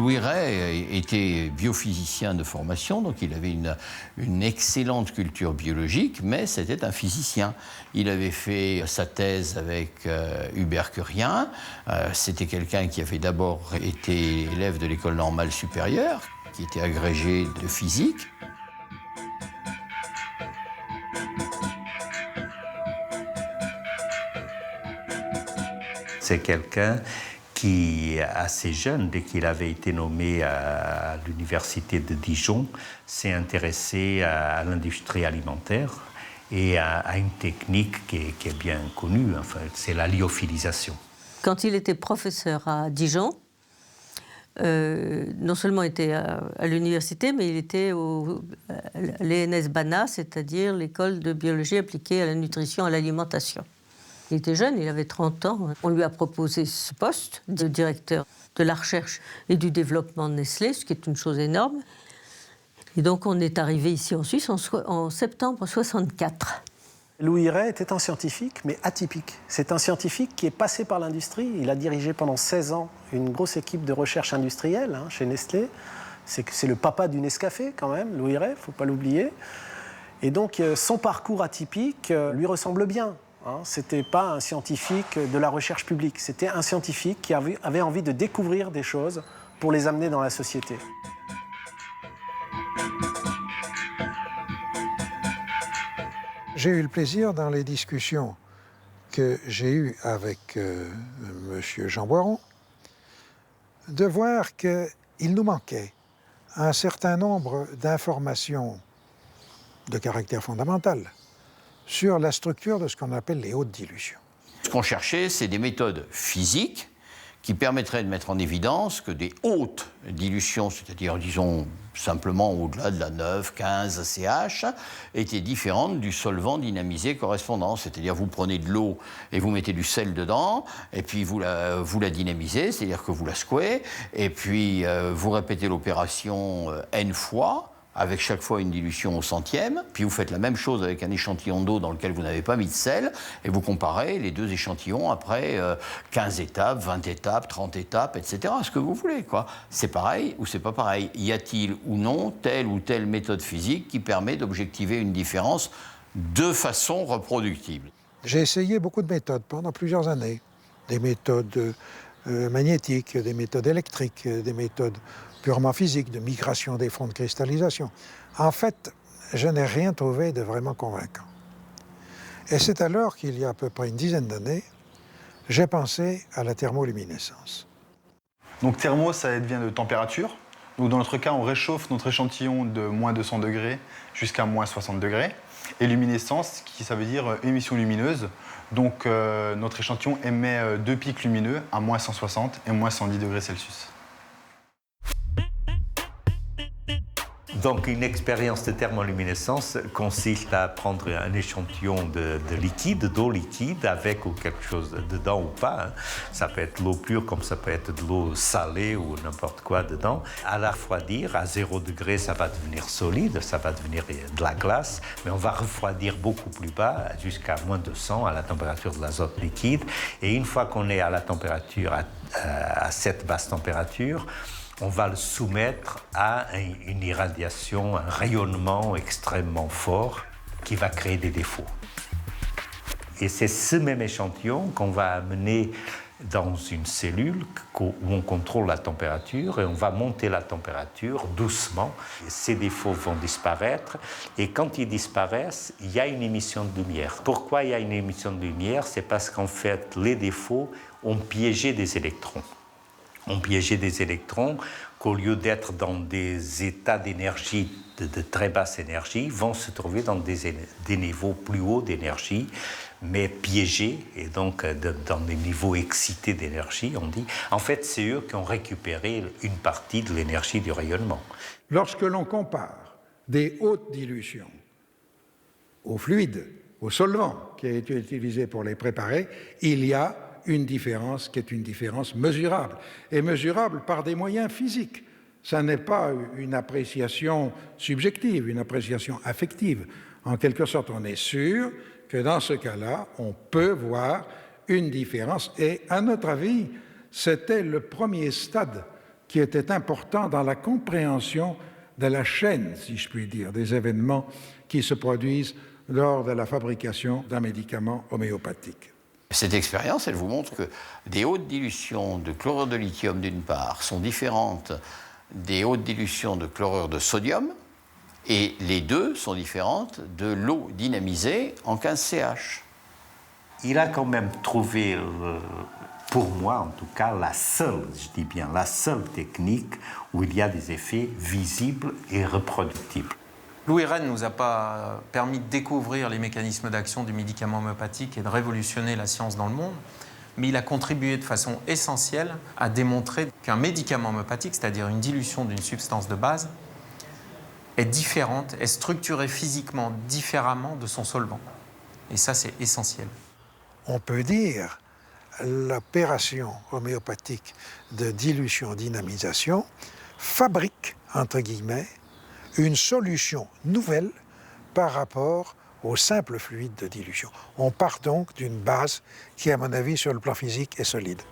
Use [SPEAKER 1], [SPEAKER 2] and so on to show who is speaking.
[SPEAKER 1] Louis Rey était biophysicien de formation, donc il avait une excellente culture biologique, mais c'était un physicien. Il avait fait sa thèse avec Hubert Curien. C'était quelqu'un qui avait d'abord été élève de l'École normale supérieure, qui était agrégé de physique.
[SPEAKER 2] C'est quelqu'un qui, assez jeune, dès qu'il avait été nommé à l'université de Dijon, s'est intéressé à l'industrie alimentaire et à une technique qui est bien connue, enfin, c'est la lyophilisation.
[SPEAKER 3] Quand il était professeur à Dijon, non seulement il était à l'université, mais il était à l'ENS BANA, c'est-à-dire l'école de biologie appliquée à la nutrition et à l'alimentation. Il était jeune, il avait 30 ans. On lui a proposé ce poste de directeur de la recherche et du développement de Nestlé, ce qui est une chose énorme. Et donc on est arrivé ici en Suisse en septembre 1964.
[SPEAKER 4] Louis Rey était un scientifique, mais atypique. C'est un scientifique qui est passé par l'industrie. Il a dirigé pendant 16 ans une grosse équipe de recherche industrielle chez Nestlé. C'est le papa du Nescafé, quand même, Louis Rey, il ne faut pas l'oublier. Et donc son parcours atypique lui ressemble bien. Ce n'était pas un scientifique de la recherche publique, c'était un scientifique qui avait envie de découvrir des choses pour les amener dans la société.
[SPEAKER 5] J'ai eu le plaisir, dans les discussions que j'ai eues avec M. Jean Boiron, de voir qu'il nous manquait un certain nombre d'informations de caractère fondamental sur la structure de ce qu'on appelle les hautes dilutions.
[SPEAKER 1] Ce qu'on cherchait, c'est des méthodes physiques qui permettraient de mettre en évidence que des hautes dilutions, c'est-à-dire, disons, simplement au-delà de la 9, 15 CH, étaient différentes du solvant dynamisé correspondant. C'est-à-dire, vous prenez de l'eau et vous mettez du sel dedans, et puis vous la dynamisez, c'est-à-dire que vous la secouez, et puis vous répétez l'opération N fois, avec chaque fois une dilution au centième, puis vous faites la même chose avec un échantillon d'eau dans lequel vous n'avez pas mis de sel, et vous comparez les deux échantillons après 15 étapes, 20 étapes, 30 étapes, etc., ce que vous voulez, quoi. C'est pareil ou c'est pas pareil? Y a-t-il ou non telle ou telle méthode physique qui permet d'objectiver une différence de façon reproductible?
[SPEAKER 5] J'ai essayé beaucoup de méthodes pendant plusieurs années. Des méthodes magnétiques, des méthodes électriques, des méthodes purement physiques, de migration des fonds de cristallisation. En fait, je n'ai rien trouvé de vraiment convaincant. Et c'est alors qu'il y a à peu près une dizaine d'années, j'ai pensé à la thermoluminescence.
[SPEAKER 6] Donc thermo, ça vient de température. Donc dans notre cas, on réchauffe notre échantillon de moins 200 degrés jusqu'à moins 60 degrés. Et luminescence, ça veut dire émission lumineuse. Donc notre échantillon émet deux pics lumineux à moins 160 et moins 110 degrés Celsius.
[SPEAKER 2] Donc une expérience de thermoluminescence consiste à prendre un échantillon de liquide, d'eau liquide, avec ou quelque chose dedans ou pas. Hein. Ça peut être l'eau pure comme ça peut être de l'eau salée ou n'importe quoi dedans. À la refroidir, à 0 degré, ça va devenir solide, ça va devenir de la glace, mais on va refroidir beaucoup plus bas, jusqu'à moins 200, à la température de l'azote liquide. Et une fois qu'on est à la température, à cette basse température, on va le soumettre à une irradiation, un rayonnement extrêmement fort qui va créer des défauts. Et c'est ce même échantillon qu'on va amener dans une cellule où on contrôle la température et on va monter la température doucement. Et ces défauts vont disparaître et quand ils disparaissent, il y a une émission de lumière. Pourquoi il y a une émission de lumière? C'est parce qu'en fait, les défauts ont piégé des électrons. Ont piégé des électrons qu'au lieu d'être dans des états d'énergie de très basse énergie, vont se trouver dans des niveaux plus hauts d'énergie, mais piégés, et donc dans des niveaux excités d'énergie, on dit. En fait, c'est eux qui ont récupéré une partie de l'énergie du rayonnement.
[SPEAKER 5] Lorsque l'on compare des hautes dilutions aux fluides, aux solvants qui a été utilisé pour les préparer, il y a une différence qui est une différence mesurable, et mesurable par des moyens physiques. Ça n'est pas une appréciation subjective, une appréciation affective. En quelque sorte, on est sûr que dans ce cas-là, on peut voir une différence. Et à notre avis, c'était le premier stade qui était important dans la compréhension de la chaîne, si je puis dire, des événements qui se produisent lors de la fabrication d'un médicament homéopathique.
[SPEAKER 1] Cette expérience, elle vous montre que des hautes dilutions de chlorure de lithium, d'une part, sont différentes des hautes dilutions de chlorure de sodium, et les deux sont différentes de l'eau dynamisée en 15CH.
[SPEAKER 2] Il a quand même trouvé, pour moi en tout cas, la seule, je dis bien, la seule technique où il y a des effets visibles et reproductibles.
[SPEAKER 7] Louis Rennes ne nous a pas permis de découvrir les mécanismes d'action du médicament homéopathique et de révolutionner la science dans le monde, mais il a contribué de façon essentielle à démontrer qu'un médicament homéopathique, c'est-à-dire une dilution d'une substance de base, est différente, est structurée physiquement différemment de son solvant. Et ça, c'est essentiel.
[SPEAKER 8] On peut dire l'opération homéopathique de dilution-dynamisation fabrique, entre guillemets, une solution nouvelle par rapport au simple fluide de dilution. On part donc d'une base qui, à mon avis, sur le plan physique, est solide.